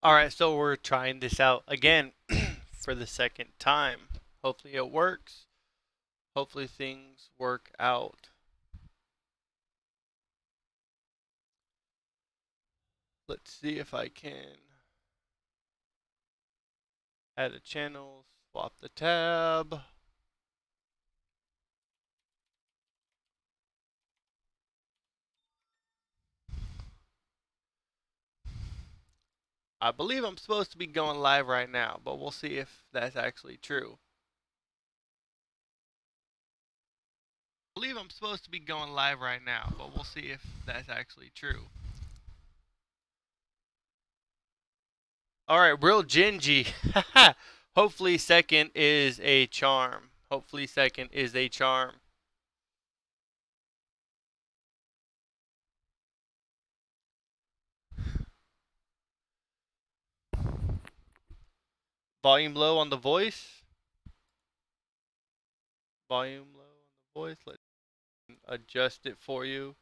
Alright, so we're trying this out again for the second time. Hopefully it works. Hopefully things work out. Let's see if I can add a channel, swap the tab. I believe I'm supposed to be going live right now, but we'll see if that's actually true. I believe I'm supposed to be going live right now, but we'll see if that's actually true. Alright, real Gingy. Hopefully second is a charm. Hopefully second is a charm. Volume low on the voice. Volume low on the voice. Let's adjust it for you.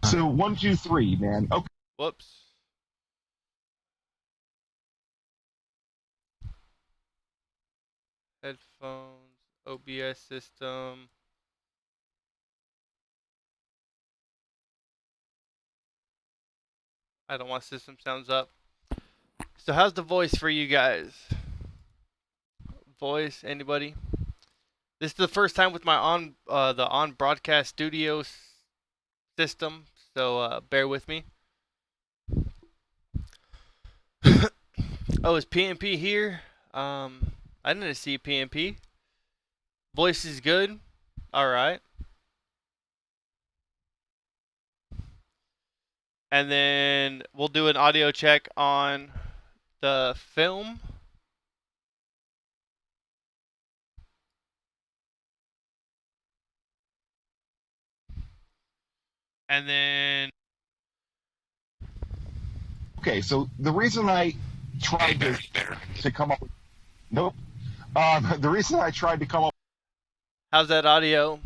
So 1, 2, 3, man. Okay. Whoops. Headphones, OBS system. I don't want system sounds up. So how's the voice for you guys? Voice, anybody? This is the first time with my on broadcast studio system, so bear with me. Oh, is PNP here? I didn't see PNP. Voice is good. All right. And then we'll do an audio check on the film. And then Okay. So the reason I tried to come up with nope. The reason I tried to come up. how's that audio?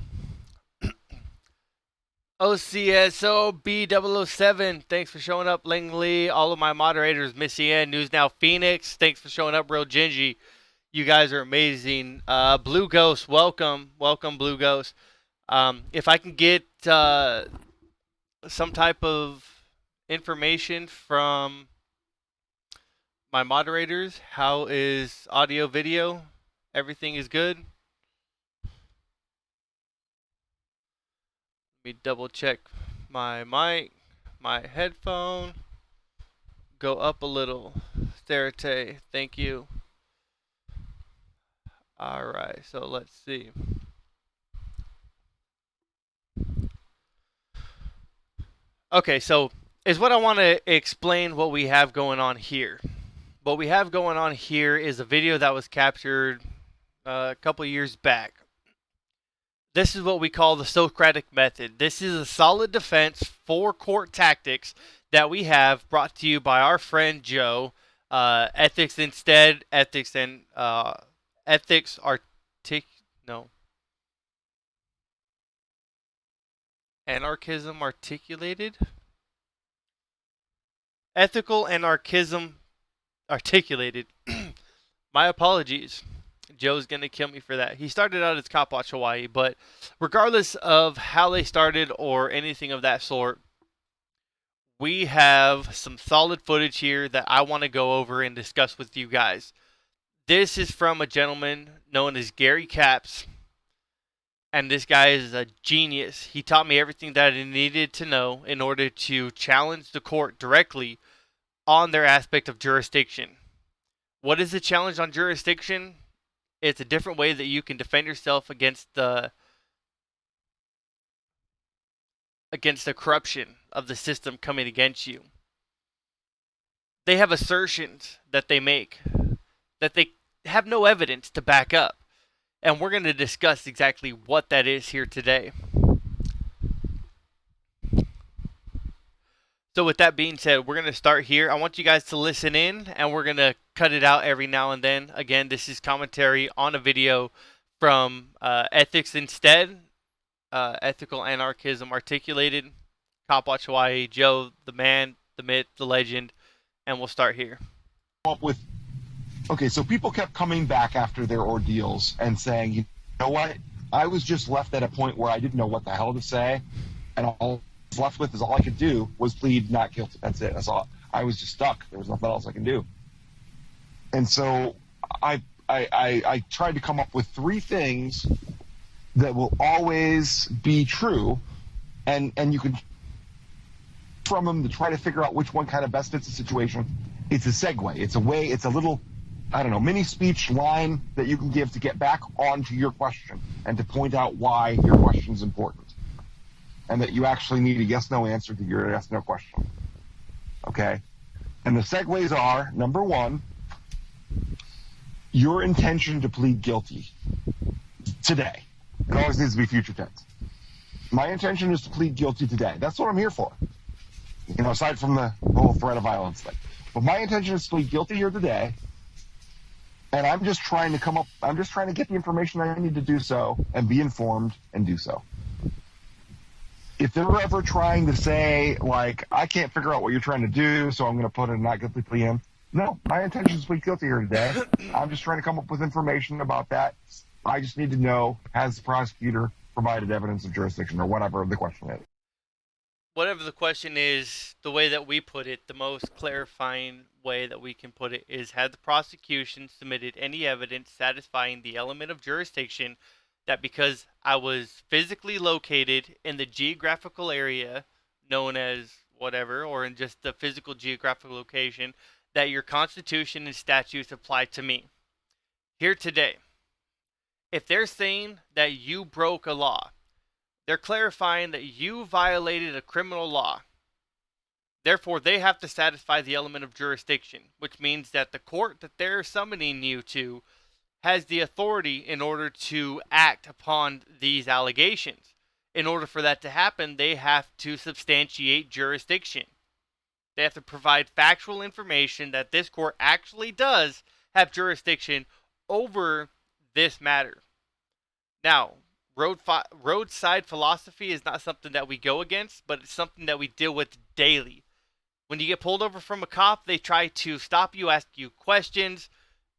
OCSOB007, thanks for showing up. Ling Lee, all of my moderators, Missy Ann, News Now Phoenix, thanks for showing up. Real Gingy, you guys are amazing. Blue Ghost, welcome. Welcome, Blue Ghost. If I can get some type of information from my moderators, how is audio, video? Everything is good? Let me double check my mic, my headphone. Go up a little. Sterite, thank you. Alright, so let's see. Okay, so is what I want to explain what we have going on here. What we have going on here is a video that was captured a couple years back. This is what we call the Socratic method. This is a solid defense for court tactics that we have brought to you by our friend Joe. Ethics instead, ethics and ethics no, anarchism articulated. Ethical anarchism articulated. My apologies. Joe's gonna kill me for that. He started out as Cop Watch Hawaii, but regardless of how they started or anything of that sort, we have some solid footage here that I want to go over and discuss with you guys. This is from a gentleman known as Gary Capps, and this guy is a genius. He taught me everything that I needed to know in order to challenge the court directly on their aspect of jurisdiction. What is the challenge on jurisdiction? It's a different way that you can defend yourself against the corruption of the system coming against you. They have assertions that they make that they have no evidence to back up. And we're going to discuss exactly what that is here today. So with that being said, we're going to start here. I want you guys to listen in, and we're going to cut it out every now and then. Again, this is commentary on a video from Ethics Instead, Ethical Anarchism Articulated. Cop Watch Hawaii. Joe, the man, the myth, the legend, and we'll start here. Up with okay, so people kept coming back after their ordeals and saying, you know what? I was just left at a point where I didn't know what the hell to say, and all I was left with is all I could do was plead not guilty. That's it. That's all. I was just stuck. There was nothing else I can do. And so I tried to come up with three things that will always be true, and you can from them to try to figure out which one kind of best fits the situation. It's a segue. It's a way. It's a little, I don't know, mini speech line that you can give to get back onto your question and to point out why your question is important, and that you actually need a yes/no answer to your yes/no question. Okay, and the segues are: number one, your intention to plead guilty today. It always needs to be future tense. My intention is to plead guilty today. That's what I'm here for. You know, aside from the whole threat of violence thing. But my intention is to plead guilty here today, and I'm just trying to get the information I need to do so and be informed and do so. If they're ever trying to say, like, I can't figure out what you're trying to do, so I'm going to put a not guilty plea in, no, my intention is to plead guilty here today. I'm just trying to come up with information about that. I just need to know, has the prosecutor provided evidence of jurisdiction or whatever the question is. Whatever the question is, the way that we put it, the most clarifying way that we can put it is, had the prosecution submitted any evidence satisfying the element of jurisdiction that because I was physically located in the geographical area known as whatever, or in just the physical geographical location, that your constitution and statutes apply to me. Here today, if they're saying that you broke a law, they're clarifying that you violated a criminal law. Therefore, they have to satisfy the element of jurisdiction, which means that the court that they're summoning you to has the authority in order to act upon these allegations. In order for that to happen, they have to substantiate jurisdiction. They have to provide factual information that this court actually does have jurisdiction over this matter. Now, roadside philosophy is not something that we go against, but it's something that we deal with daily. When you get pulled over from a cop, they try to stop you, ask you questions.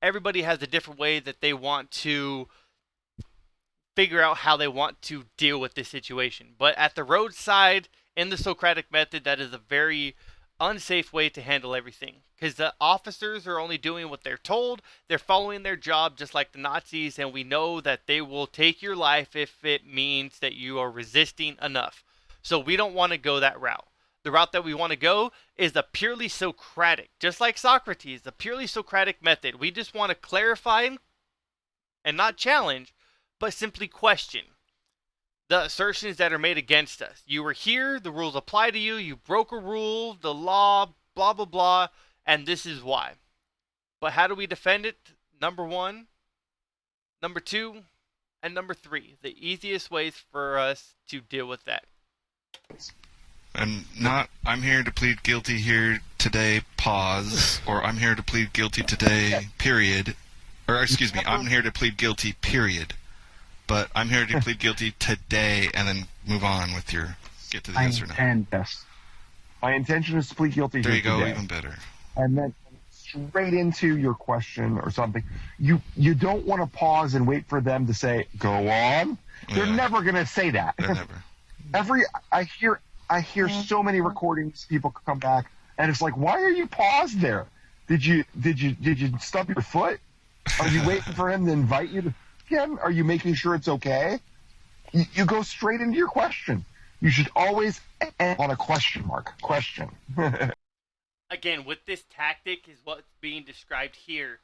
Everybody has a different way that they want to figure out how they want to deal with this situation. But at the roadside, in the Socratic method, that is a very unsafe way to handle everything, because the officers are only doing what they're told. They're following their job just like the Nazis, and we know that they will take your life if it means that you are resisting enough. So we don't want to go that route. The route that we want to go is the purely Socratic, just like Socrates, the purely Socratic method. We just want to clarify and not challenge, but simply question the assertions that are made against us. You were here, the rules apply to you, you broke a rule, the law, blah, blah, blah, and this is why. But how do we defend it? Number one, number two, and number three. The easiest ways for us to deal with that. And not, I'm here to plead guilty here today, pause, or I'm here to plead guilty today, period. Or, excuse me, I'm here to plead guilty, period. But I'm here to plead guilty today, and then move on with your get to the yes or no. Yes. My intention is to plead guilty There here you go, today. even better. And then straight into your question or something. You don't want to pause and wait for them to say, go on. They're never going to say that. They're never. I hear so many recordings, people come back, and it's like, why are you paused there? Did you stub your foot? Are you waiting for him to invite you to again? Are you making sure it's okay? You go straight into your question. You should always end on a question mark. Question. Again, with this tactic is what's being described here.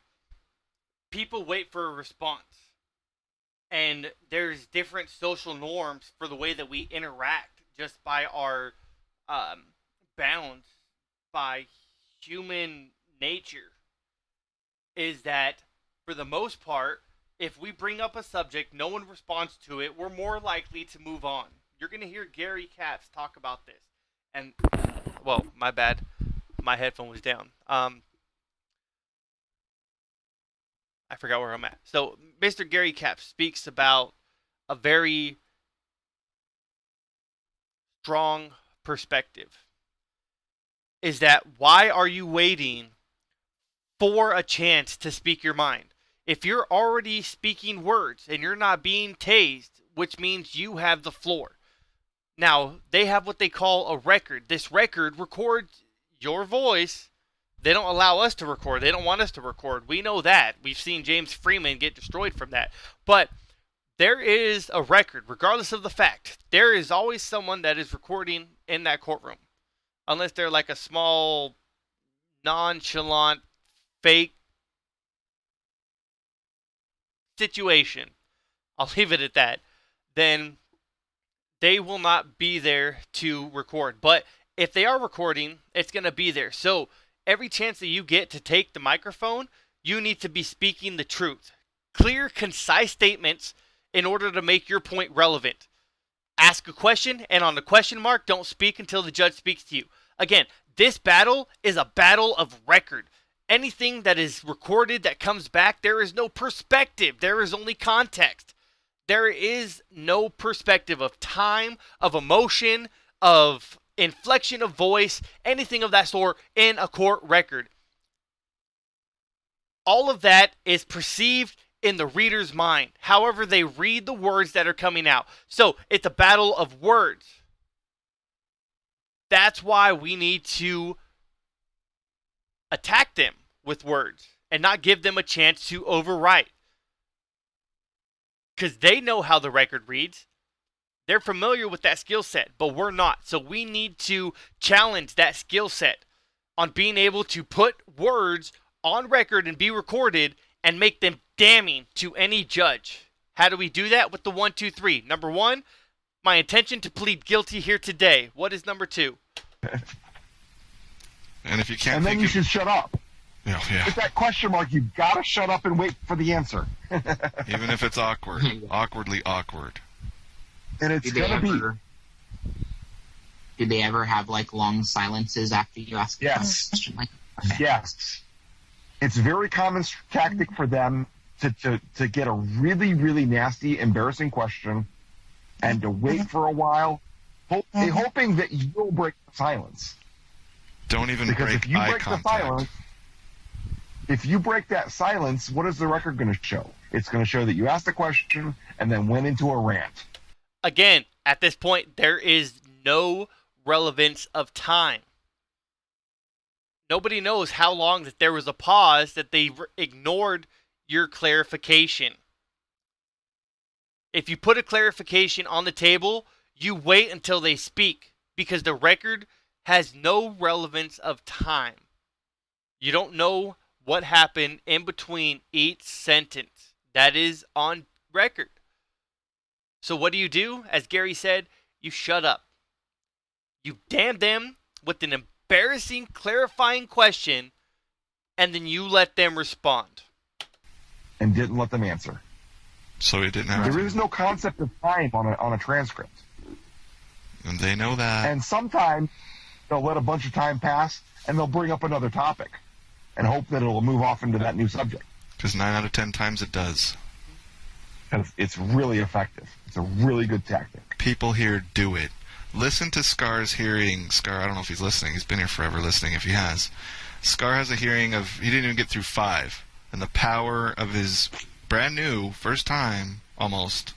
People wait for a response. And there's different social norms for the way that we interact just by our bounds by human nature. Is that, for the most part, if we bring up a subject, no one responds to it, we're more likely to move on. You're going to hear Gary Capps talk about this. And, well, my bad. My headphone was down. I forgot where I'm at. So, Mr. Gary Capps speaks about a very strong perspective is that why are you waiting for a chance to speak your mind? If you're already speaking words and you're not being tased, which means you have the floor. Now, they have what they call a record. This record records your voice. They don't allow us to record. They don't want us to record. We know that. We've seen James Freeman get destroyed from that. But there is a record, regardless of the fact. There is always someone that is recording in that courtroom. Unless they're like a small, nonchalant, fake situation. I'll leave it at that. Then they will not be there to record. But if they are recording, it's going to be there. So every chance that you get to take the microphone, you need to be speaking the truth. Clear, concise statements in order to make your point relevant. Ask a question, and on the question mark, don't speak until the judge speaks to you. Again, this battle is a battle of record. Anything that is recorded that comes back, there is no perspective. There is only context. There is no perspective of time, of emotion, of inflection of voice, anything of that sort in a court record. All of that is perceived in the reader's mind, however they read the words that are coming out. So it's a battle of words. That's why we need to attack them with words and not give them a chance to overwrite. Because they know how the record reads. They're familiar with that skill set, but we're not. So we need to challenge that skill set on being able to put words on record and be recorded and make them damning to any judge. How do we do that? With the 1, 2, 3. Number 1, my intention to plead guilty here today. What is number 2? And if you can't And then think you of, should shut up. yeah, With that question mark, you gotta shut up and wait for the answer. even if it's awkward, awkwardly awkward. And it's Did they gonna be. ever? Did they ever have like long silences after you ask Yes. a question? Like, okay. Yes. It's a very common tactic for them to get a really, really nasty, embarrassing question and to wait for a while, hoping that you'll break the silence. Don't even Because break if you eye break contact. the silence, if you break that silence, what is the record going to show? It's going to show that you asked a question and then went into a rant. Again, at this point, there is no relevance of time. Nobody knows how long that there was a pause that they ignored your clarification. If you put a clarification on the table, you wait until they speak because the record has no relevance of time. You don't know what happened in between each sentence. That is on record. So what do? As Gary said, you shut up. You damn them with an embarrassing, clarifying question, and then you let them respond. And didn't let them answer. So he didn't have There to. is no concept of time on a transcript. And they know that. And sometimes they'll let a bunch of time pass and they'll bring up another topic and hope that it'll move off into that new subject. Because 9 out of 10 times it does. And it's really effective. It's a really good tactic. People here do it. Listen to Scar's hearing. Scar, I don't know if he's listening. He's been here forever listening if he has. Scar has a hearing of, he didn't even get through 5. And the power of his brand new, first time, almost,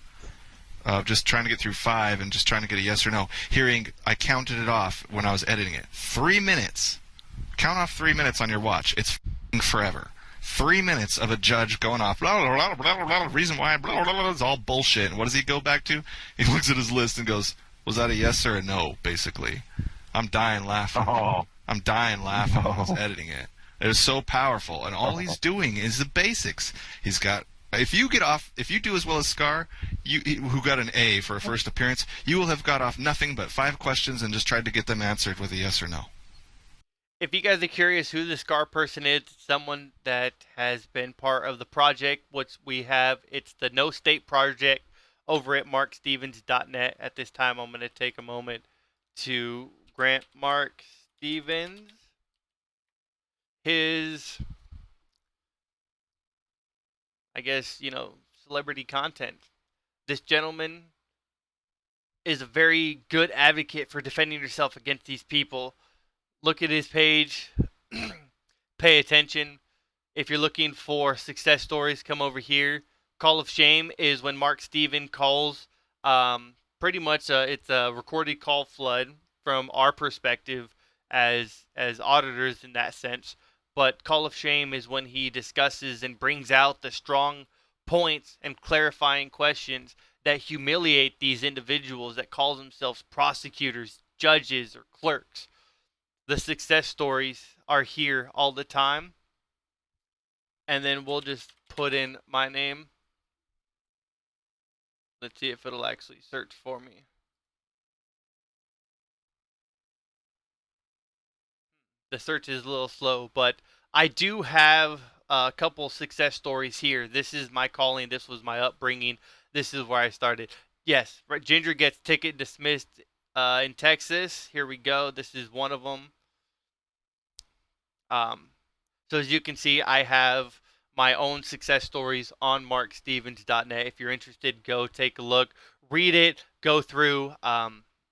of just trying to get through 5 and just trying to get a yes or no. Hearing, I counted it off when I was editing it. 3 minutes. Count off 3 minutes on your watch. It's forever. 3 minutes of a judge going off, blah, blah, blah, blah, blah, blah, reason why, blah, blah, blah, it's all bullshit. And what does he go back to? He looks at his list and goes, was that a yes or a no, basically? I'm dying laughing. Oh. I'm dying laughing when I was editing it. It was so powerful, and all he's doing is the basics. He's got, if you do as well as Scar, who got an A for a first appearance, you will have got off nothing but 5 questions and just tried to get them answered with a yes or no. If you guys are curious who the Scar person is, it's someone that has been part of the project, which we have. It's the No State Project over at markstevens.net. At this time, I'm going to take a moment to grant Mark Stevens his, I guess, celebrity content. This gentleman is a very good advocate for defending yourself against these people. Look at his page. Pay attention. If you're looking for success stories, come over here. Call of Shame is when Mark Steven calls. Pretty much, it's a recorded call flood from our perspective as auditors in that sense. But Call of Shame is when he discusses and brings out the strong points and clarifying questions that humiliate these individuals that call themselves prosecutors, judges, or clerks. The success stories are here all the time. And then we'll just put in my name. Let's see if it'll actually search for me. The search is a little slow, but I do have a couple success stories here. This is my calling. This was my upbringing. This is where I started. Yes, Ginger gets ticket dismissed in Texas. Here we go. This is one of them. So as you can see, I have my own success stories on markstevens.net. If you're interested, go take a look, read it, go through.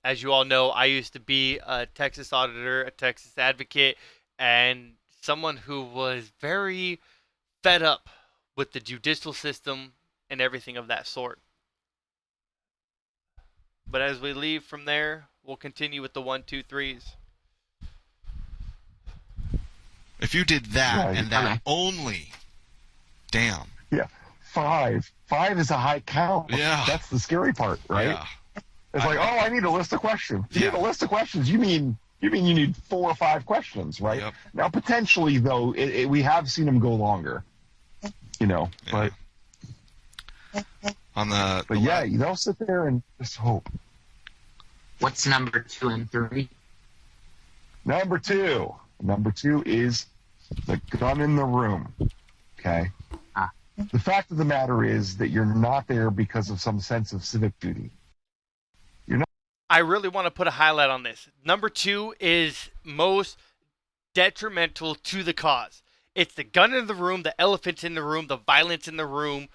As you all know, I used to be a Texas auditor, a Texas advocate, and someone who was very fed up with the judicial system and everything of that sort. But as we leave from there, we'll continue with the 1, 2, 3s. If you did that Yeah, and that only, damn. Yeah, 5. 5 is a high count. Yeah. That's the scary part, right? Yeah. It's like, I need a list of questions. You need a list of questions. You mean you need 4 or 5 questions, right? Yep. Now, potentially, though, we have seen them go longer. But On the yeah, you don't sit there and just hope. What's number 2 and 3? Number 2 is the gun in the room. Okay. The fact of the matter is that you're not there because of some sense of civic duty. I really want to put a highlight on this. Number 2 is most detrimental to the cause. It's the gun in the room, the elephant in the room, the violence in the room.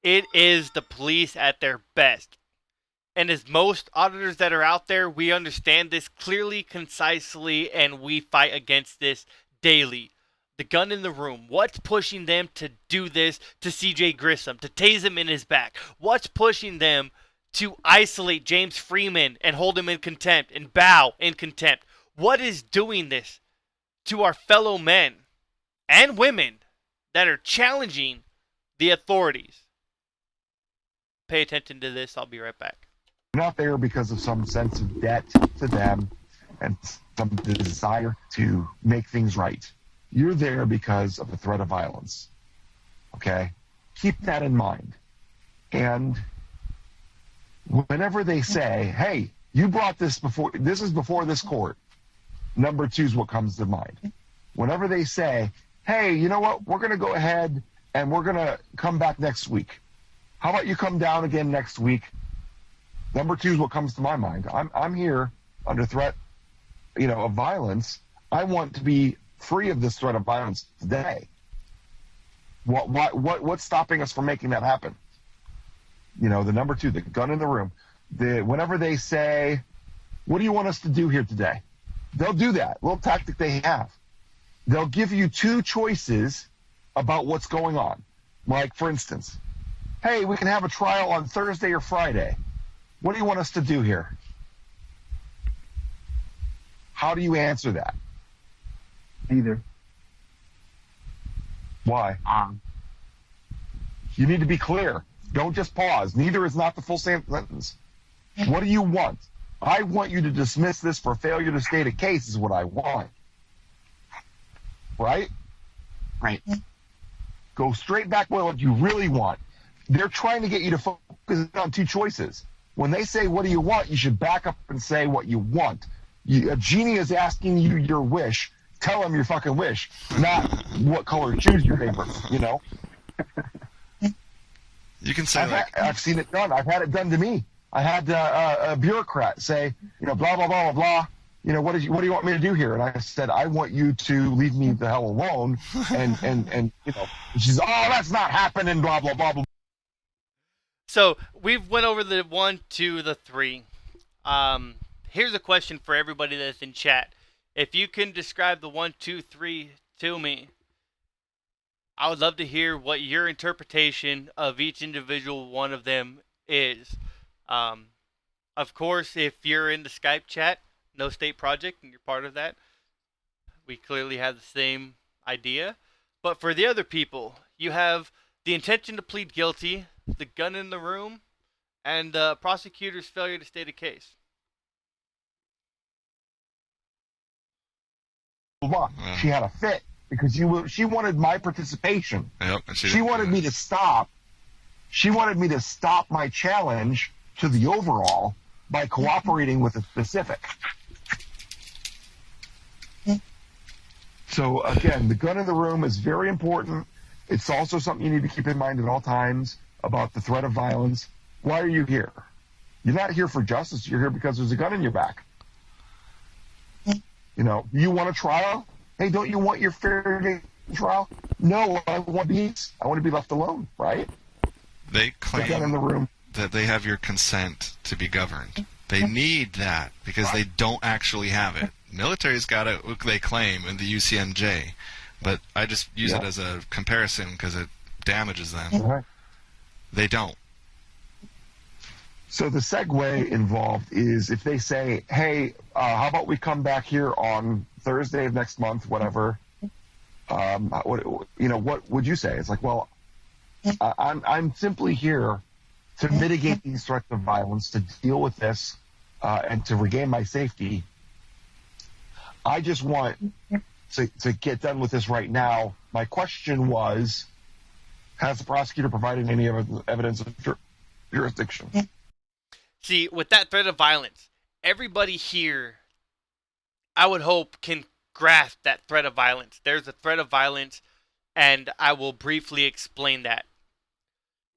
It is the police at their best. And as most auditors that are out there, we understand this clearly, concisely, and we fight against this daily. The gun in the room. What's pushing them to do this to CJ Grissom, to tase him in his back? What's pushing them to isolate James Freeman and hold him in contempt and bow in contempt? What is doing this to our fellow men and women that are challenging the authorities? Pay attention to this. I'll be right back. You're not there because of some sense of debt to them and some desire to make things right. You're there because of the threat of violence. Okay? Keep that in mind. And whenever they say, hey, you brought this before this court, number 2 is what comes to mind. Whenever they say, hey, you know what, we're going to go ahead and we're going to come back next week. How about you come down again next week? Number 2 is what comes to my mind. I'm here under threat, of violence. I want to be free of this threat of violence today. What's stopping us from making that happen? The number 2, the gun in the room. Whenever they say, what do you want us to do here today? They'll do that. Little tactic they have. They'll give you 2 choices about what's going on. Like, for instance, hey, we can have a trial on Thursday or Friday. What do you want us to do here? How do you answer that? Either. Why? You need to be clear. Don't just pause. Neither is not the full sentence. What do you want? I want you to dismiss this for failure to state a case is what I want. Right? Right. Go straight back with what you really want. They're trying to get you to focus on 2 choices. When they say, what do you want? You should back up and say what you want. A genie is asking you your wish. Tell him your fucking wish, not what color shoes your favorite, You can say I've seen it done. I've had it done to me. I had a bureaucrat say, blah, blah, blah, blah, blah. What do you want me to do here? And I said, I want you to leave me the hell alone. And she says, oh, that's not happening, blah, blah, blah, blah. So we've went over the 1, 2, the 3. Here's a question for everybody that's in chat. If you can describe the 1, 2, 3 to me, I would love to hear what your interpretation of each individual one of them is. Of course, if you're in the Skype chat, No State Project, and you're part of that, we clearly have the same idea. But for the other people, you have the intention to plead guilty, the gun in the room, and the prosecutor's failure to state a case. She had a fit because she wanted my participation. Yep. And She wanted me to stop. She wanted me to stop my challenge to the overall by cooperating with the specific. So again, the gun in the room is very important. It's also something you need to keep in mind at all times about the threat of violence. Why are you here? You're not here for justice. You're here because there's a gun in your back. You know, you want a trial? Hey, don't you want your fair day trial? No, I want peace. I want to be left alone, right? They The gun in the claim room. that they have your consent to be governed. They need that because they don't actually have it. Military's got it, they claim, in the UCMJ. But I just use it as a comparison because it damages them. Right. They don't. So the segue involved is if they say, hey, how about we come back here on Thursday of next month, whatever, what would you say? It's like, well, I'm simply here to mitigate these threats of violence, to deal with this, and to regain my safety. I just want to get done with this right now. My question was, has the prosecutor provided any evidence of jurisdiction? See, with that threat of violence, everybody here, I would hope, can grasp that threat of violence. There's a threat of violence, and I will briefly explain that.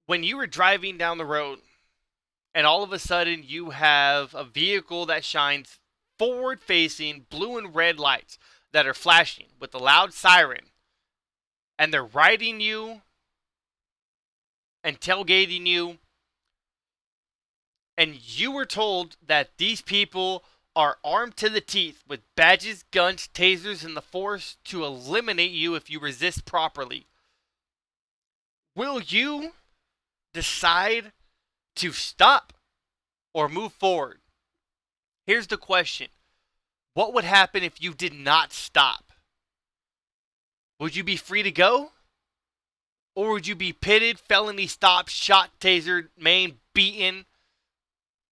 When you were driving down the road, and all of a sudden you have a vehicle that shines forward-facing blue and red lights that are flashing with a loud siren, and they're riding you and tailgating you, and you were told that these people are armed to the teeth with badges, guns, tasers, and the force to eliminate you if you resist properly. Will you decide to stop or move forward? Here's the question. What would happen if you did not stop? Would you be free to go? Or would you be pitted, felony stopped, shot, tasered, maimed, beaten,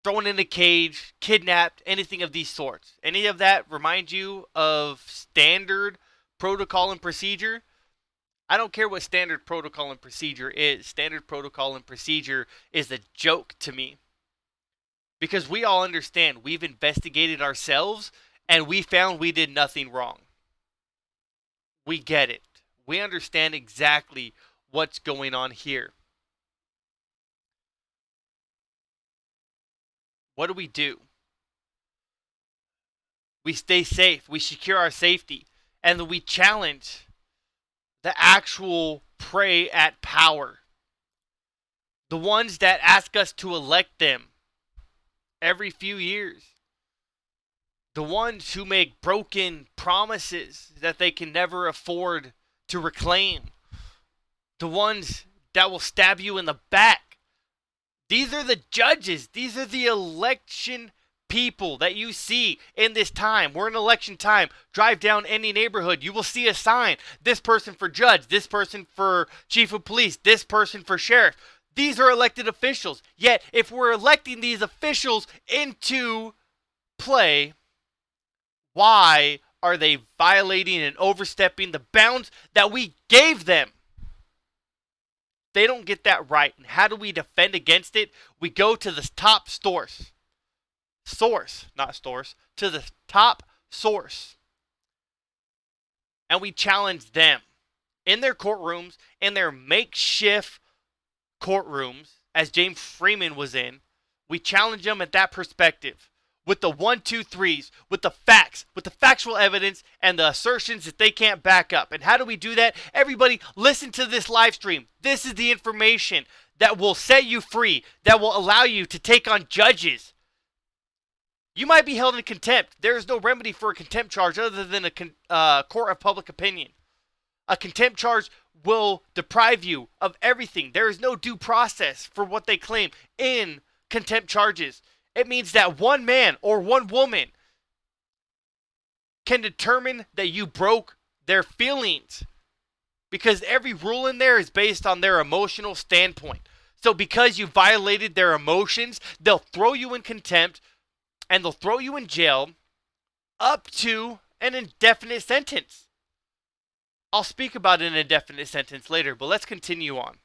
thrown in a cage, kidnapped, anything of these sorts? Any of that remind you of standard protocol and procedure? I don't care what standard protocol and procedure is. Standard protocol and procedure is a joke to me. Because we all understand we've investigated ourselves and we found we did nothing wrong. We get it. We understand exactly what's going on here. What do? We stay safe. We secure our safety. And then we challenge the actual prey at power. The ones that ask us to elect them every few years. The ones who make broken promises that they can never afford to reclaim. The ones that will stab you in the back. These are the judges. These are the election people that you see in this time. We're in election time. Drive down any neighborhood. You will see a sign. This person for judge. This person for chief of police. This person for sheriff. These are elected officials. Yet, if we're electing these officials into play, why are they violating and overstepping the bounds that we gave them? They don't get that right. And how do we defend against it? We go to the top source. To the top source. And we challenge them in their courtrooms, in their makeshift courtrooms, as James Freeman was in. We challenge them at that perspective. With the 1, 2, 3s, with the facts, with the factual evidence, and the assertions that they can't back up. And how do we do that? Everybody, listen to this live stream. This is the information that will set you free, that will allow you to take on judges You might be held in contempt. There is no remedy for a contempt charge other than a court of public opinion. A contempt charge will deprive you of everything. There is no due process for what they claim in contempt charges. It means that one man or one woman can determine that you broke their feelings, because every rule in there is based on their emotional standpoint. So because you violated their emotions, they'll throw you in contempt and they'll throw you in jail up to an indefinite sentence. I'll speak about an indefinite sentence later, but let's continue on.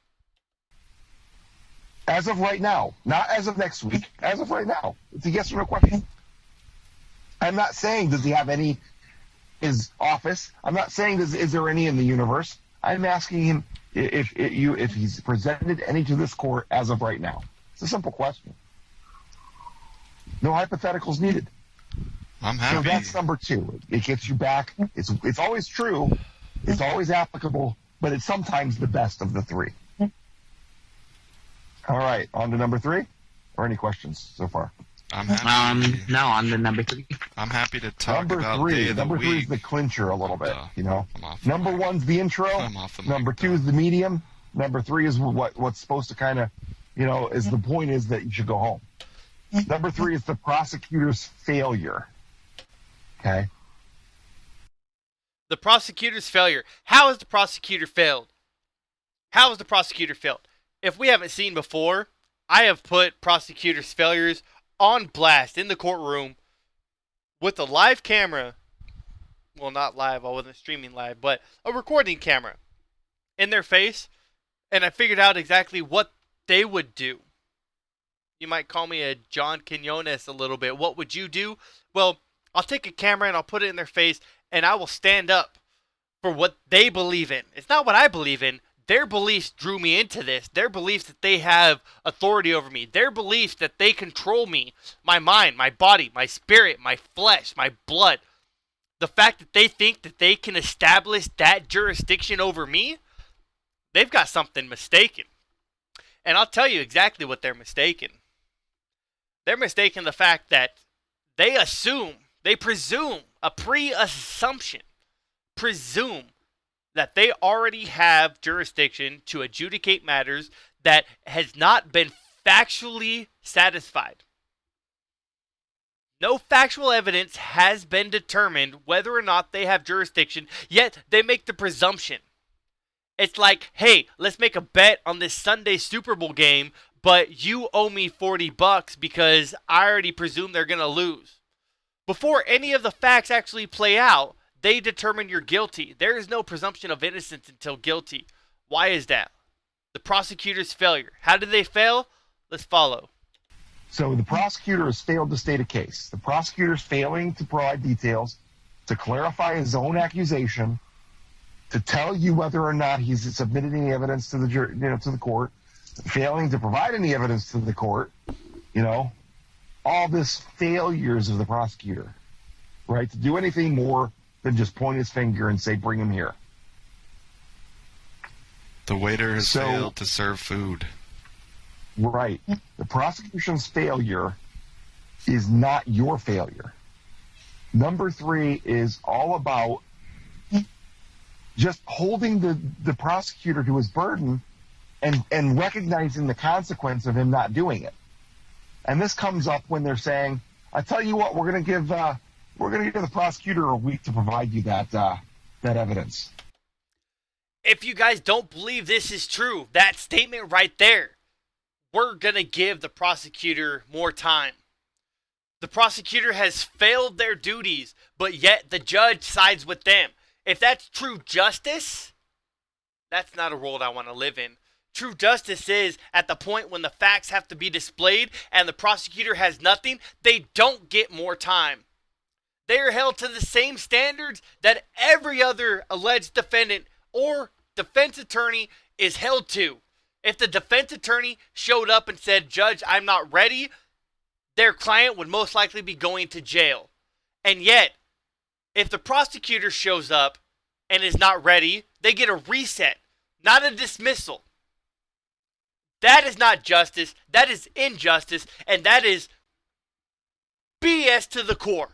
As of right now, not as of next week, as of right now. It's a yes or no question. I'm not saying does he have any his office. I'm not saying is there any in the universe. I'm asking him if he's presented any to this court as of right now. It's a simple question. No hypotheticals needed. I'm happy. So that's number 2. It gets you back. It's always true. It's always applicable, but it's sometimes the best of the 3. All right, on to number 3. Or any questions so far? I'm happy. No, on the number 3. I'm happy to talk Number about 3. day of the Number 3 is week. the clincher a little bit. You know, I'm off the number mic. 1's the intro. I'm off the mic. Number 2 is the medium. Number 3 is what's supposed to kind of, is the point is that you should go home. Number 3 is the prosecutor's failure. Okay. The prosecutor's failure. How has the prosecutor failed? How has the prosecutor failed? If we haven't seen before, I have put prosecutors' failures on blast in the courtroom with a live camera. Well, not live, I wasn't streaming live, but a recording camera in their face, and I figured out exactly what they would do. You might call me a John Quinones a little bit. What would you do? Well, I'll take a camera and I'll put it in their face, and I will stand up for what they believe in. It's not what I believe in. Their beliefs drew me into this. Their beliefs that they have authority over me. Their beliefs that they control me. My mind, my body, my spirit, my flesh, my blood. The fact that they think that they can establish that jurisdiction over me, they've got something mistaken. And I'll tell you exactly what they're mistaken. They're mistaken the fact that they presume that they already have jurisdiction to adjudicate matters that has not been factually satisfied. No factual evidence has been determined whether or not they have jurisdiction, yet they make the presumption. It's like, hey, let's make a bet on this Sunday Super Bowl game, but you owe me $40 because I already presume they're going to lose. Before any of the facts actually play out, they determine you're guilty. There is no presumption of innocence until guilty. Why is that? The prosecutor's failure. How did they fail? Let's follow. So the prosecutor has failed to state a case. The prosecutor is failing to provide details, to clarify his own accusation, to tell you whether or not he's submitted any evidence to the to the court, failing to provide any evidence to the court. All this failures of the prosecutor, right? To do anything more than just point his finger and say, "Bring him here." The waiter has failed to serve food. Right. The prosecution's failure is not your failure. Number 3 is all about just holding the prosecutor to his burden and recognizing the consequence of him not doing it. And this comes up when they're saying, "I tell you what, we're going to give the prosecutor a week to provide you that evidence." If you guys don't believe this is true, that statement right there, we're going to give the prosecutor more time. The prosecutor has failed their duties, but yet the judge sides with them. If that's true justice, that's not a world I want to live in. True justice is at the point when the facts have to be displayed and the prosecutor has nothing, they don't get more time. They are held to the same standards that every other alleged defendant or defense attorney is held to. If the defense attorney showed up and said, "Judge, I'm not ready," their client would most likely be going to jail. And yet, if the prosecutor shows up and is not ready, they get a reset, not a dismissal. That is not justice. That is injustice. And that is BS to the core.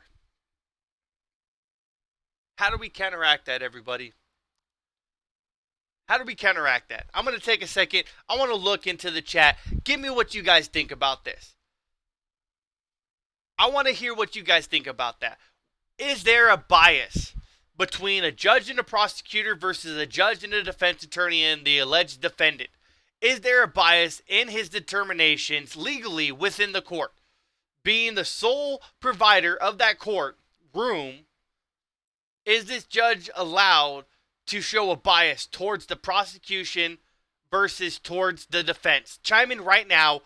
How do we counteract that, everybody? How do we counteract that? I'm going to take a second. I want to look into the chat. Give me what you guys think about this. I want to hear what you guys think about that. Is there a bias between a judge and a prosecutor versus a judge and a defense attorney and the alleged defendant? Is there a bias in his determinations legally within the court? Being the sole provider of that court room, is this judge allowed to show a bias towards the prosecution versus towards the defense? Chime in right now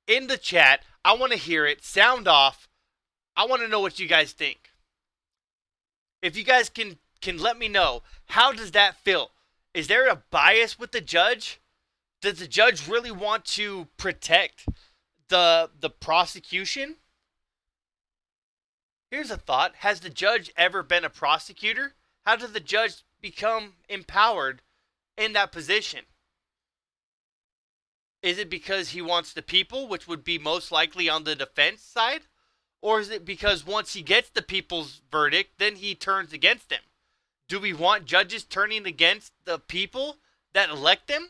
in the chat. I want to hear it. Sound off. I want to know what you guys think. If you guys can let me know, how does that feel? Is there a bias with the judge? Does the judge really want to protect the prosecution? Here's a thought. Has the judge ever been a prosecutor? How did the judge become empowered in that position? Is it because he wants the people, which would be most likely on the defense side? Or is it because once he gets the people's verdict, then he turns against them? Do we want judges turning against the people that elect them?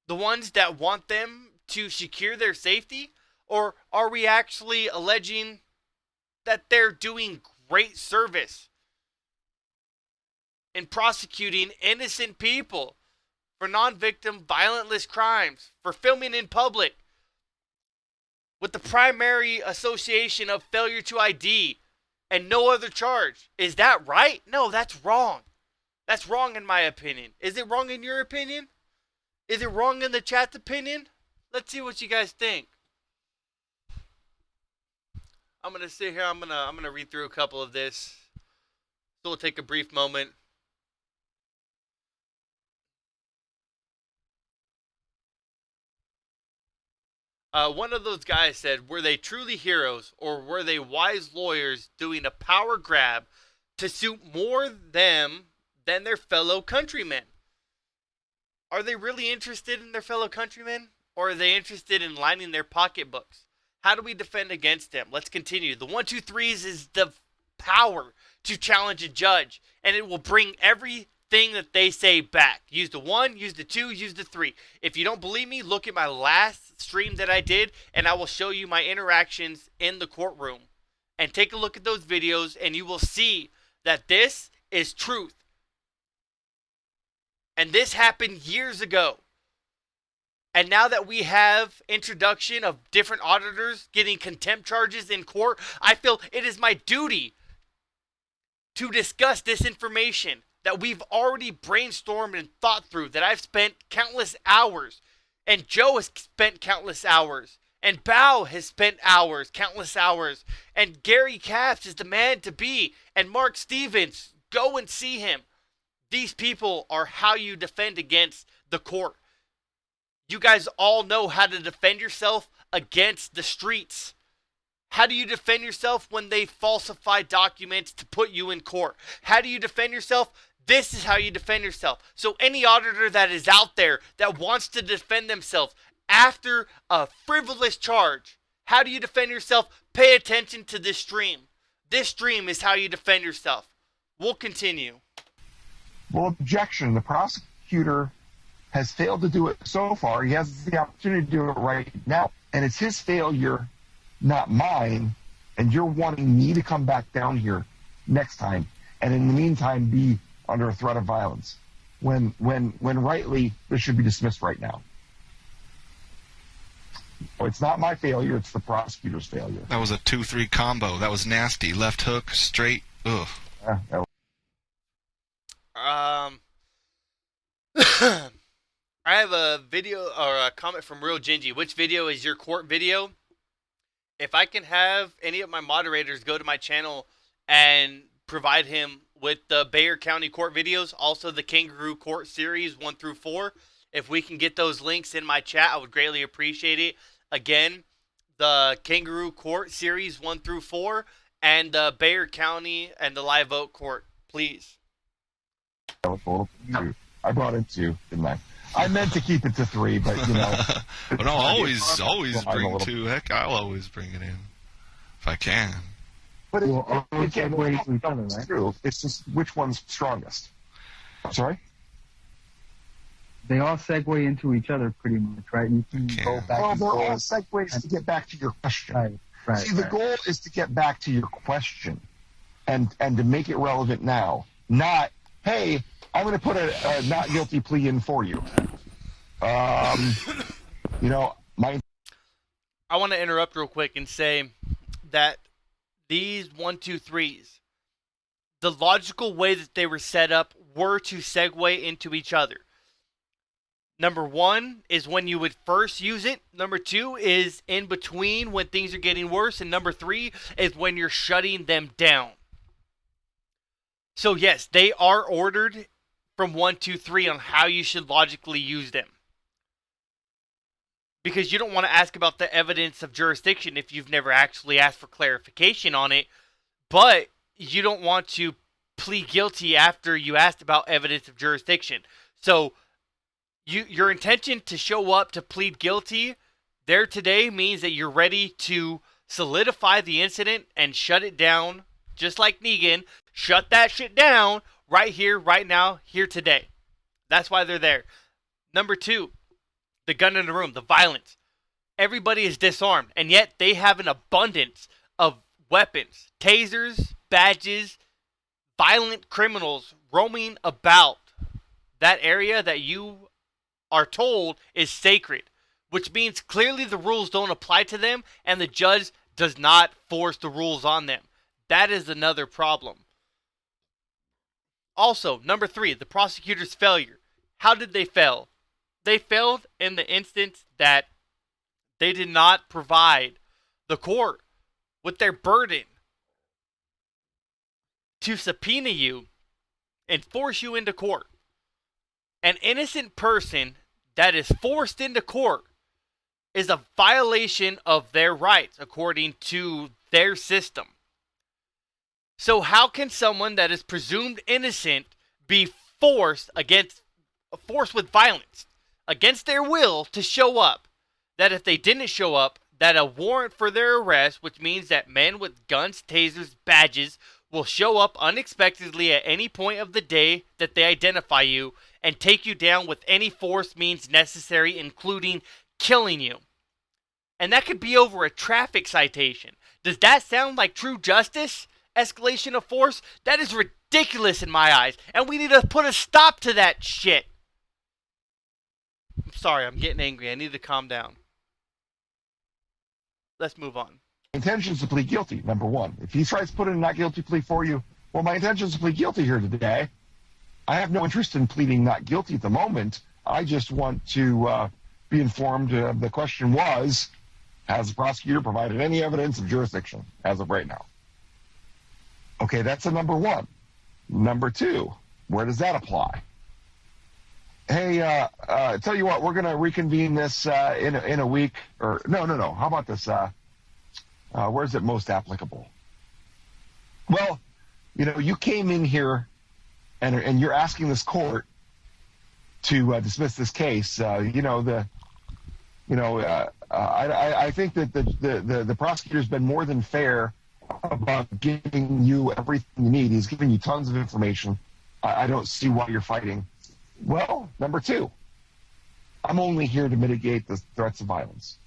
The ones that want them to secure their safety? Or are we actually alleging that they're doing great service in prosecuting innocent people for non-victim violentless crimes, for filming in public, with the primary association of failure to ID and no other charge? Is that right? No, that's wrong. That's wrong in my opinion. Is it wrong in your opinion? Is it wrong in the chat's opinion? Let's see what you guys think. I'm gonna sit here. I'm gonna read through a couple of this. So we'll take a brief moment. One of those guys said, were they truly heroes or were they wise lawyers doing a power grab to suit more them than their fellow countrymen? Are they really interested in their fellow countrymen or are they interested in lining their pocketbooks? How do we defend against them? Let's continue. The 1, 2, 3s is the power to challenge a judge and it will bring everything that they say back. Use the 1, use the 2, use the 3. If you don't believe me, look at my last stream that I did and I will show you my interactions in the courtroom. And take a look at those videos and you will see that this is truth. And this happened years ago. And now that we have introduction of different auditors getting contempt charges in court, I feel it is my duty to discuss this information that we've already brainstormed and thought through, that I've spent countless hours, and Joe has spent countless hours, and Bao has spent hours, countless hours, and Gary Capps is the man to be, and Mark Stevens, go and see him. These people are how you defend against the court. You guys all know how to defend yourself against the streets. How do you defend yourself when they falsify documents to put you in court? How do you defend yourself? This is how you defend yourself. So any auditor that is out there that wants to defend themselves after a frivolous charge, how do you defend yourself? Pay attention to this stream. This stream is how you defend yourself. We'll continue. Well, objection. The prosecutor has failed to do it so far. He has the opportunity to do it right now. And it's his failure, not mine. And you're wanting me to come back down here next time. And in the meantime, be under a threat of violence. When rightly, this should be dismissed right now. It's not my failure, it's the prosecutor's failure. That was a 2-3 combo. That was nasty. Left hook, straight. Ugh. I have a video or a comment from Real Gingy. Which video is your court video? If I can have any of my moderators go to my channel and provide him with the Bexar County Court videos, also the Kangaroo Court series 1 through 4. If we can get those links in my chat, I would greatly appreciate it. Again, the Kangaroo Court series 1 through 4 and the Bexar County and the Live Oak Court, please. I brought in 2, didn't I? I meant to keep it to 3, but you know. But I'll always bring 2. Heck, I'll always bring it in if I can. But Will all segue into each other, it's right? true. It's just which one's strongest. Sorry? They all segue into each other pretty much, right? You can Okay. go back Well, and they're all forth. segues to get back to your question. Right. See, the goal is to get back to your question and to make it relevant now. Not, hey, I'm going to put a not guilty plea in for you. You know, I want to interrupt real quick and say that these 1, 2, 3s, the logical way that they were set up were to segue into each other. Number 1 is when you would first use it. Number 2 is in between when things are getting worse. And number 3 is when you're shutting them down. So yes, they are ordered from 1, 2, 3 on how you should logically use them. Because you don't want to ask about the evidence of jurisdiction if you've never actually asked for clarification on it. But you don't want to plead guilty after you asked about evidence of jurisdiction. So your intention to show up to plead guilty there today means that you're ready to solidify the incident and shut it down, just like Negan. Shut that shit down right here, right now, here today. That's why they're there. Number 2, the gun in the room, the violence. Everybody is disarmed, and yet they have an abundance of weapons, tasers, badges, violent criminals roaming about that area that you are told is sacred, which means clearly the rules don't apply to them, and the judge does not force the rules on them. That is another problem. Also, number 3, the prosecutor's failure. How did they fail? They failed in the instance that they did not provide the court with their burden to subpoena you and force you into court. An innocent person that is forced into court is a violation of their rights according to their system. So how can someone that is presumed innocent be forced with violence against their will to show up? That if they didn't show up, that a warrant for their arrest, which means that men with guns, tasers, badges will show up unexpectedly at any point of the day that they identify you and take you down with any force means necessary, including killing you. And that could be over a traffic citation. Does that sound like true justice? Escalation of force? That is ridiculous in my eyes, and we need to put a stop to that shit. I'm sorry, I'm getting angry. I need to calm down. Let's move on. intention is to plead guilty, number one. If he tries to put in a not guilty plea for you, well, my intention is to plead guilty here today. I have no interest in pleading not guilty at the moment. I just want to be informed. The question was, has the prosecutor provided any evidence of jurisdiction as of right now? Okay, that's a number one. Number two, where does that apply? Hey, tell you what, we're going to reconvene this in a week. Or no. How about this? Where's it most applicable? Well, you came in here and you're asking this court to dismiss this case. I think that the prosecutor's been more than fair about giving you everything you need. He's giving you tons of information. I don't see why you're fighting. Well, number two, I'm only here to mitigate the threats of violence.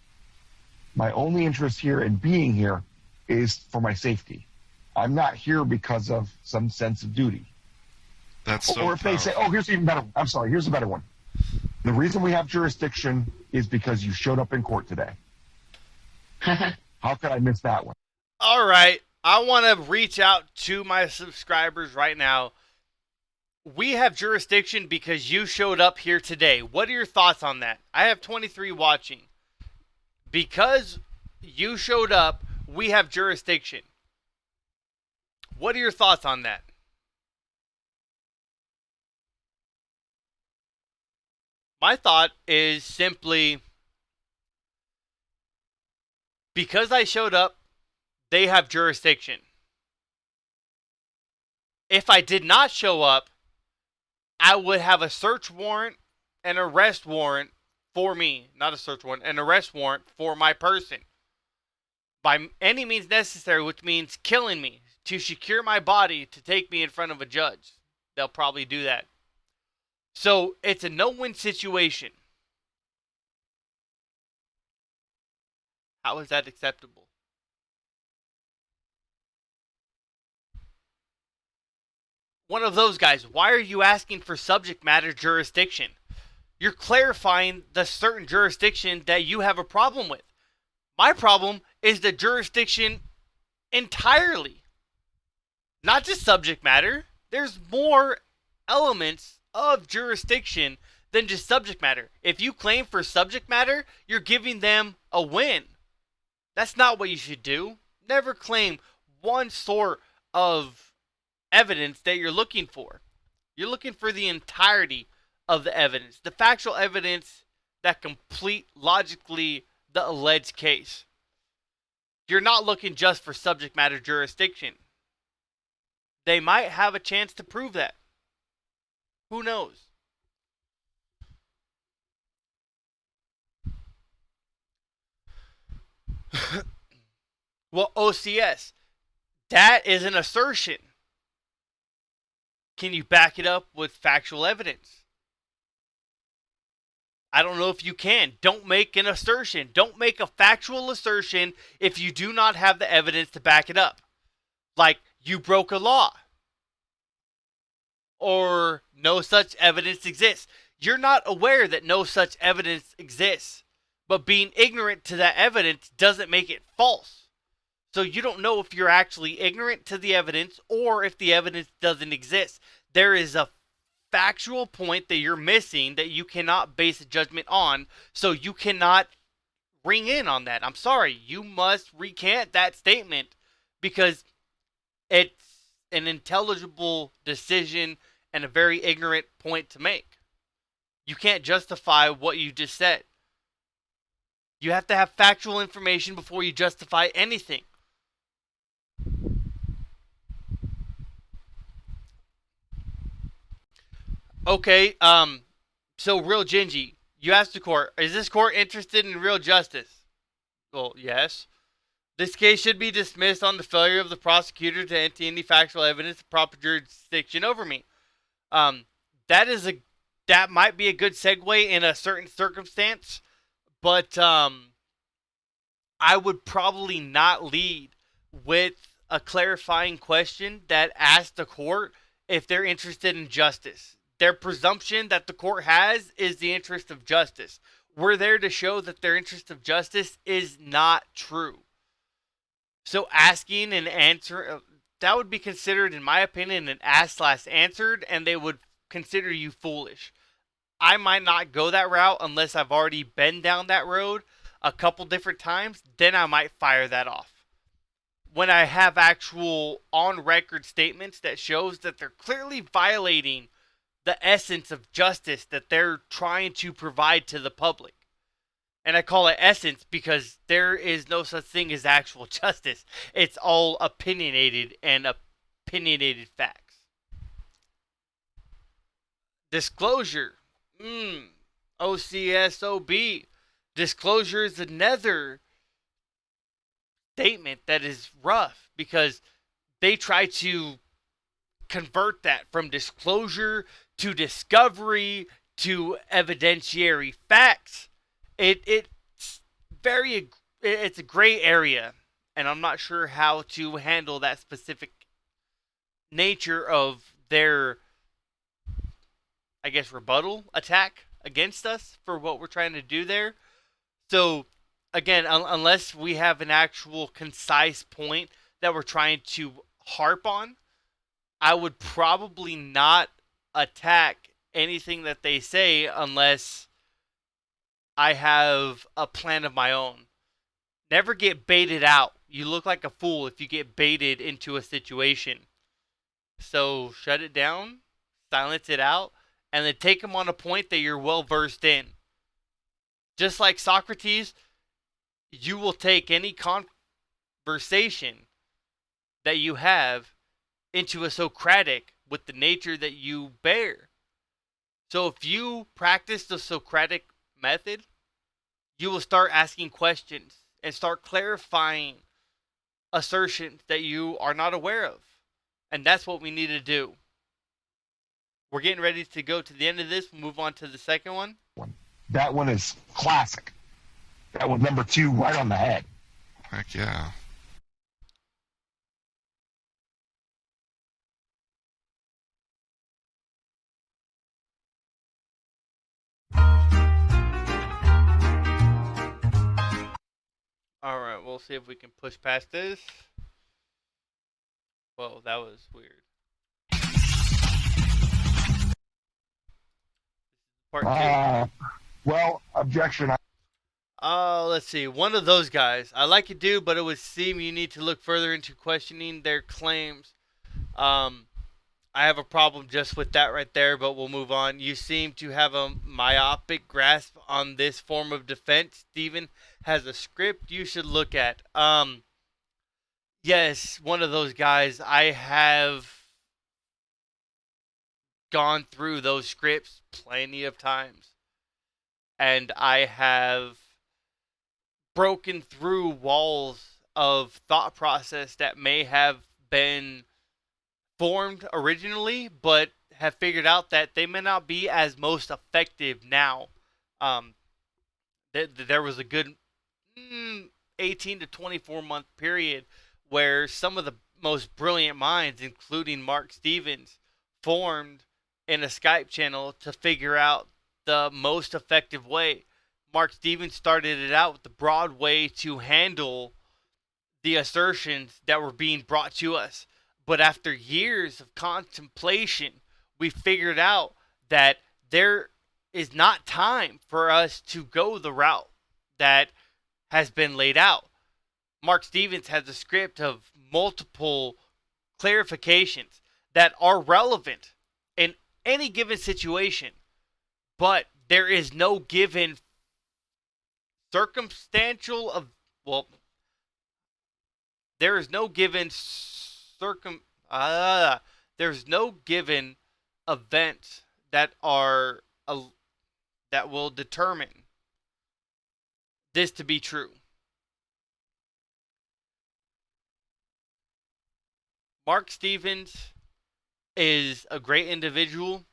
My only interest here in being here is for my safety. I'm not here because of some sense of duty. That's so Or if they say, oh, here's even better. I'm sorry, here's a better one. The reason we have jurisdiction is because you showed up in court today. How could I miss that one? All right. I want to reach out to my subscribers right now. We have jurisdiction because you showed up here today. What are your thoughts on that? I have 23 watching. Because you showed up, we have jurisdiction. What are your thoughts on that? My thought is simply, because I showed up, they have jurisdiction. If I did not show up, I would have a search warrant, an arrest warrant for me. Not a search warrant, an arrest warrant for my person. by any means necessary, which means killing me, to secure my body to take me in front of a judge. They'll probably do that. So it's a no-win situation. How is that acceptable? One of those guys, why are you asking for subject matter jurisdiction? You're clarifying the certain jurisdiction that you have a problem with. My problem is the jurisdiction entirely. Not just subject matter. There's more elements of jurisdiction than just subject matter. If you claim for subject matter, you're giving them a win. That's not what you should do. Never claim one sort of evidence that you're looking for. You're looking for the entirety of the evidence, the factual evidence that complete logically the alleged case. You're not looking just for subject matter jurisdiction. They might have a chance to prove that. Who knows? Well, OCS, that is an assertion. Can you back it up with factual evidence? I don't know if you can. Don't make an assertion. Don't make a factual assertion if you do not have the evidence to back it up. Like, you broke a law. Or no such evidence exists. You're not aware that no such evidence exists. But being ignorant to that evidence doesn't make it false. So you don't know if you're actually ignorant to the evidence or if the evidence doesn't exist. There is a factual point that you're missing that you cannot base a judgment on, so you cannot ring in on that. I'm sorry, you must recant that statement because it's an intelligible decision and a very ignorant point to make. You can't justify what you just said. You have to have factual information before you justify anything. Okay, so Real Gingy, you asked the court, is this court interested in real justice? Well, yes. This case should be dismissed on the failure of the prosecutor to enter any factual evidence of proper jurisdiction over me. That might be a good segue in a certain circumstance, but I would probably not lead with a clarifying question that asks the court if they're interested in justice. Their presumption that the court has is the interest of justice. We're there to show that their interest of justice is not true. So asking and answer, that would be considered, in my opinion, an asked/answered, and they would consider you foolish. I might not go that route unless I've already been down that road a couple different times. Then I might fire that off. When I have actual on-record statements that shows that they're clearly violating the essence of justice that they're trying to provide to the public. And I call it essence because there is no such thing as actual justice. It's all opinionated and opinionated facts. Disclosure. OCSOB. Disclosure is another statement that is rough because they try to convert that from disclosure to discovery to evidentiary facts. It's a gray area, and I'm not sure how to handle that specific nature of their, I guess, rebuttal attack against us for what we're trying to do there. So again, unless we have an actual concise point that we're trying to harp on, I would probably not attack anything that they say unless I have a plan of my own. Never get baited out. You look like a fool if you get baited into a situation. So shut it down, silence it out, and then take them on a point that you're well versed in. Just like Socrates, you will take any conversation that you have into a Socratic with the nature that you bear. So if you practice the Socratic method, you will start asking questions and start clarifying assertions that you are not aware of. And that's what we need to do. We're getting ready to go to the end of this. We'll move on to the second one. That one is classic. That was number 2 right on the head. Heck yeah. All right, we'll see if we can push past this. Whoa, that was weird. Part 2. Well, objection. Let's see. One of those guys. I like you, dude, but it would seem you need to look further into questioning their claims. I have a problem just with that right there, but we'll move on. You seem to have a myopic grasp on this form of defense. Steven has a script you should look at. Yes, one of those guys. I have gone through those scripts plenty of times. And I have broken through walls of thought process that may have been formed originally, but have figured out that they may not be as most effective now. There was a good 18 to 24 month period where some of the most brilliant minds, including Mark Stevens, formed in a Skype channel to figure out the most effective way. Mark Stevens started it out with the broad way to handle the assertions that were being brought to us. But after years of contemplation, we figured out that there is not time for us to go the route that has been laid out. Mark Stevens has a script of multiple clarifications that are relevant in any given situation, but there is no given circumstantial of, well, there is no given there's no given events that are that will determine this to be true. Mark Stevens is a great individual,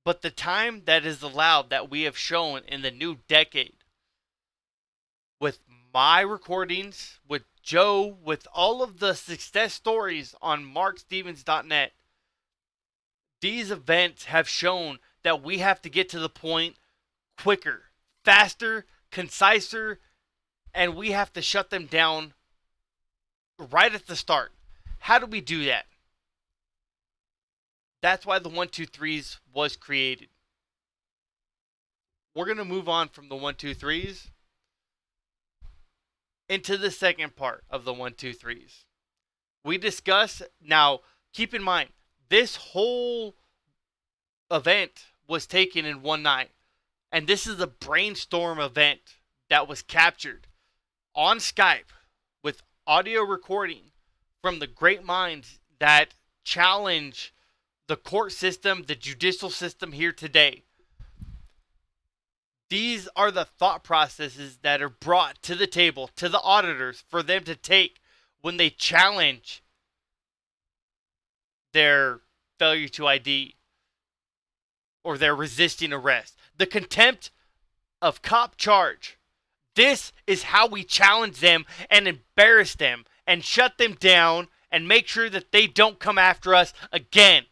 but the time that is allowed that we have shown in the new decade with my recordings, with Joe, with all of the success stories on markstevens.net, these events have shown that we have to get to the point quicker, faster, conciser, and we have to shut them down right at the start. How do we do that? That's why the 1-2-3s was created. We're going to move on from the 1-2-3s into the second part of the 1-2-3s. We discuss, now keep in mind, this whole event was taken in one night. And this is a brainstorm event that was captured on Skype with audio recording from the great minds that challenge the court system, the judicial system here today. These are the thought processes that are brought to the table, to the auditors, for them to take when they challenge their failure to ID or their resisting arrest. The contempt of cop charge. This is how we challenge them and embarrass them and shut them down and make sure that they don't come after us again.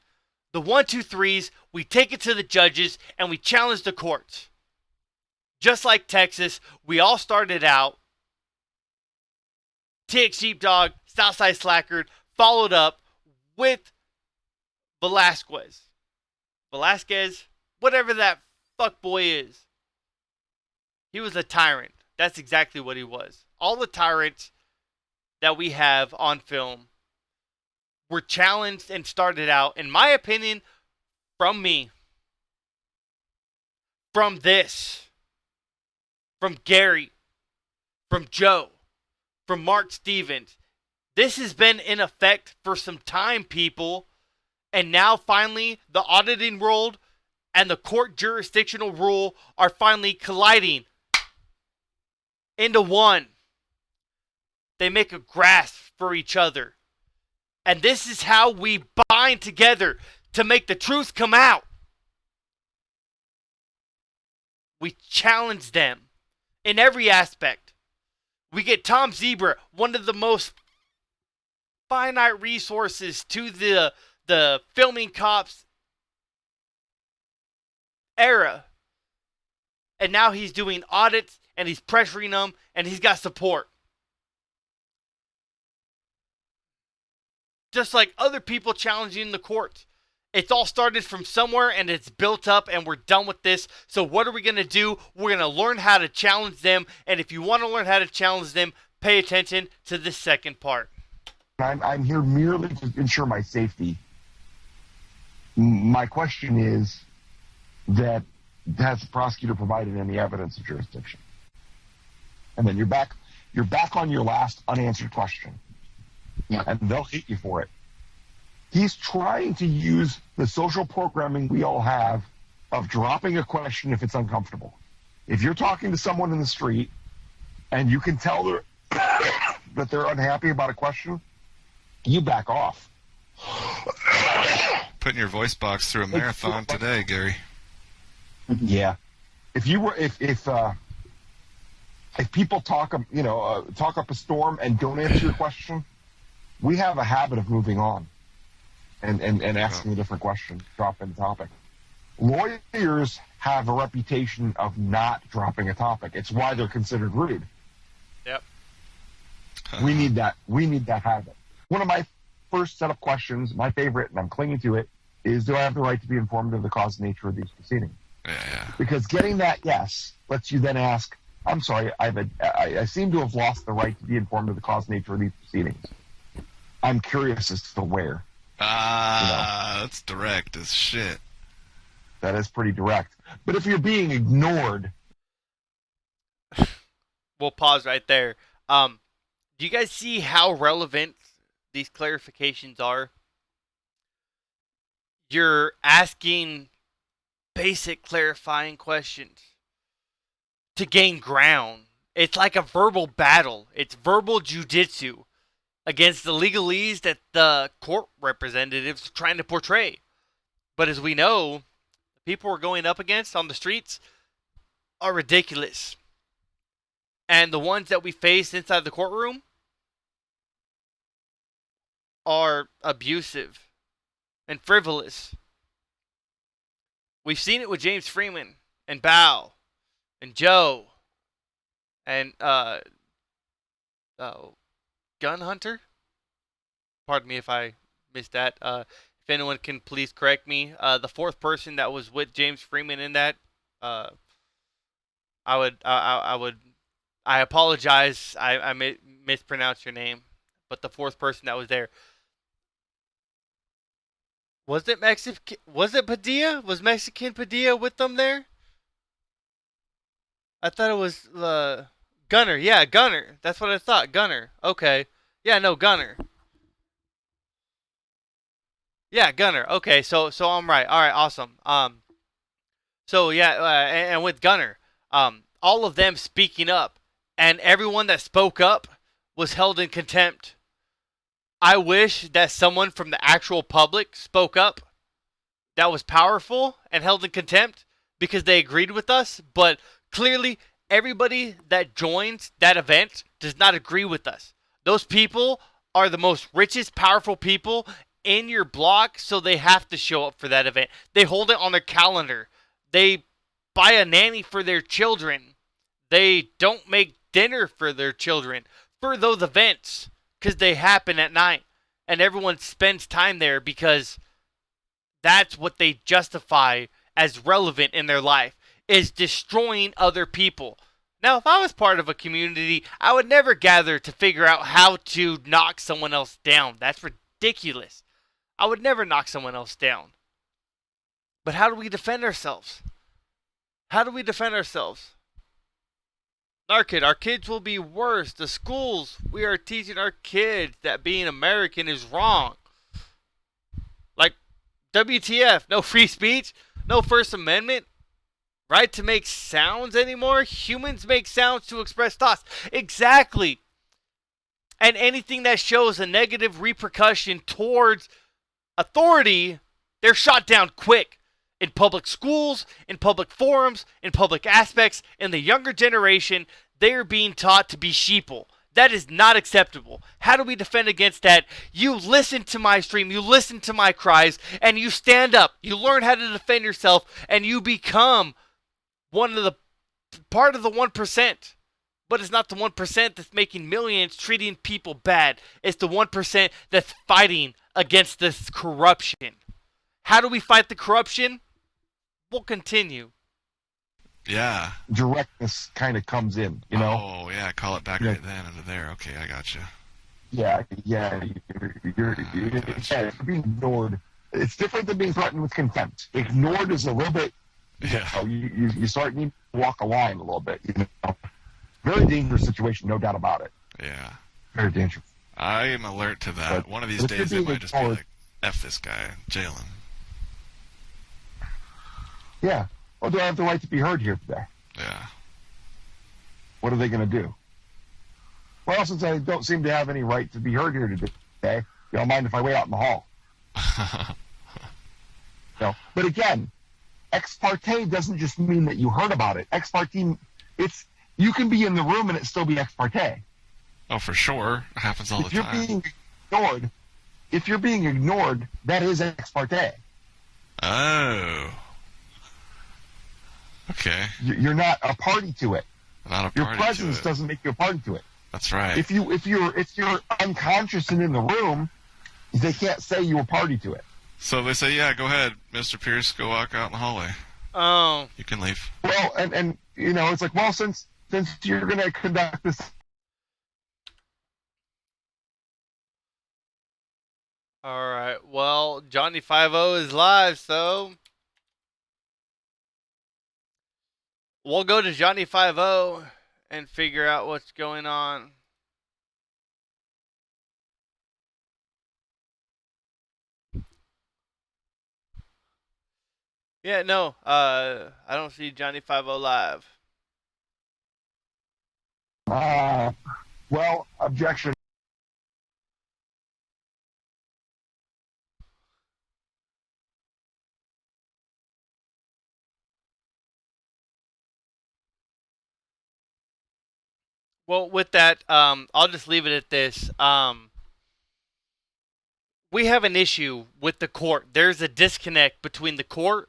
The 1-2-3s, we take it to the judges and we challenge the courts. Just like Texas, we all started out TX Sheepdog, Southside Slacker, followed up with Velasquez, whatever that fuckboy is. He was a tyrant. That's exactly what he was. All the tyrants that we have on film were challenged and started out, in my opinion, from me. From this. From Gary. From Joe. From Mark Stevens. This has been in effect for some time, people. And now finally, the auditing world and the court jurisdictional rule are finally colliding into one. They make a grasp for each other. And this is how we bind together to make the truth come out. We challenge them in every aspect. We get Tom Zebra, one of the most finite resources to the filming cops era. And now he's doing audits and he's pressuring them and he's got support. Just like other people challenging the courts. It's all started from somewhere and it's built up and we're done with this. So what are we going to do? We're going to learn how to challenge them. And if you want to learn how to challenge them, pay attention to this second part. I'm here merely to ensure my safety. My question is that has the prosecutor provided any evidence of jurisdiction? And then you're back on your last unanswered question. Yeah. And they'll hit you for it. He's trying to use the social programming we all have of dropping a question if it's uncomfortable. If you're talking to someone in the street and you can tell that they're unhappy about a question, you back off. Putting your voice box through a marathon today, Gary. Yeah. If people talk up a storm and don't answer your question, we have a habit of moving on and asking a different question, dropping the topic. Lawyers have a reputation of not dropping a topic. It's why they're considered rude. Yep. We need that habit. One of my first set of questions, my favorite, and I'm clinging to it, is do I have the right to be informed of the cause and nature of these proceedings? Yeah. Because getting that yes lets you then ask, I'm sorry, I seem to have lost the right to be informed of the cause and nature of these proceedings. I'm curious as to where. That's direct as shit. That is pretty direct. But if you're being ignored... We'll pause right there. Do you guys see how relevant these clarifications are? You're asking basic clarifying questions to gain ground. It's like a verbal battle. It's verbal jujitsu against the legalese that the court representatives are trying to portray. But as we know, the people we're going up against on the streets are ridiculous. And the ones that we face inside the courtroom are abusive and frivolous. We've seen it with James Freeman and Bao and Joe and Gun Hunter. Pardon me if I missed that. If anyone can please correct me. The fourth person that was with James Freeman in that, I apologize. I mispronounced your name, but the fourth person that was there. Was it Mexican? Was it Padilla? Was Mexican Padilla with them there? I thought it was Gunner. Yeah, Gunner. That's what I thought. Gunner. Okay. Yeah, no, Gunner. Yeah, Gunner. Okay, so I'm right. All right, awesome. So yeah, and with Gunner, all of them speaking up, and everyone that spoke up was held in contempt. I wish that someone from the actual public spoke up that was powerful and held in contempt because they agreed with us, but clearly everybody that joins that event does not agree with us. Those people are the most richest, powerful people in your block, so they have to show up for that event. They hold it on their calendar. They buy a nanny for their children. They don't make dinner for their children for those events because they happen at night and everyone spends time there because that's what they justify as relevant in their life, is destroying other people. Now, if I was part of a community, I would never gather to figure out how to knock someone else down. That's ridiculous. I would never knock someone else down. But how do we defend ourselves? How do we defend ourselves? Our kids will be worse. The schools, we are teaching our kids that being American is wrong. Like, WTF, no free speech, no First Amendment, right to make sounds anymore. Humans make sounds to express thoughts. Exactly. And anything that shows a negative repercussion towards authority, they're shot down quick. In public schools, in public forums, in public aspects, in the younger generation, they are being taught to be sheeple. That is not acceptable. How do we defend against that? You listen to my stream, you listen to my cries, and you stand up. You learn how to defend yourself, and you become part of the 1%. But it's not the 1% that's making millions, treating people bad. It's the 1% that's fighting against this corruption. How do we fight the corruption? We'll continue. Yeah. Directness kind of comes in, you know? Oh, yeah, call it back Yeah. right then under there. Okay, I got you. Yeah, you're being ignored. It's different than being threatened with contempt. Ignored is a little bit, Yeah. you start needing to walk a line a little bit, you know? Very dangerous situation, no doubt about it. Yeah. Very dangerous. I am alert to that. But One of these if you're days it being might just be ignored- like, F this guy, jail him. Yeah. Well, do I have the right to be heard here today? Yeah. What are they going to do? Well, since I don't seem to have any right to be heard here today, you don't mind if I wait out in the hall. You know? But again, ex parte doesn't just mean that you heard about it. Ex parte, you can be in the room and it still be ex parte. Oh, for sure. It happens all If the you're time. being ignored, that is ex parte. Oh. Okay. You're not a party to it. Not a Your party presence to it. doesn't make you a party to it. That's right. If you're unconscious and in the room, they can't say you were party to it. So they say, yeah, go ahead, Mr. Pierce, go walk out in the hallway. Oh, You can leave. Well, and you know, it's like, well, since you're going to conduct this. all right. Well, Johnny 50 is live, so we'll go to Johnny 50 and figure out what's going on. Yeah, no, I don't see Johnny 50 live. Well, objection. Well, with that, I'll just leave it at this. We have an issue with the court. There's a disconnect between the court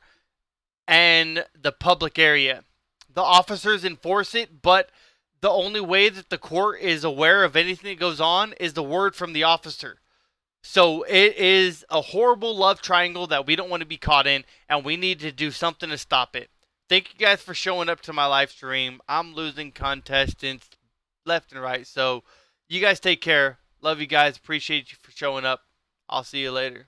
and the public area. The officers enforce it, but the only way that the court is aware of anything that goes on is the word from the officer. So it is a horrible love triangle that we don't want to be caught in, and we need to do something to stop it. Thank you guys for showing up to my live stream. I'm losing contestants left and right, so you guys take care. Love you guys. Appreciate you for showing up. I'll see you later.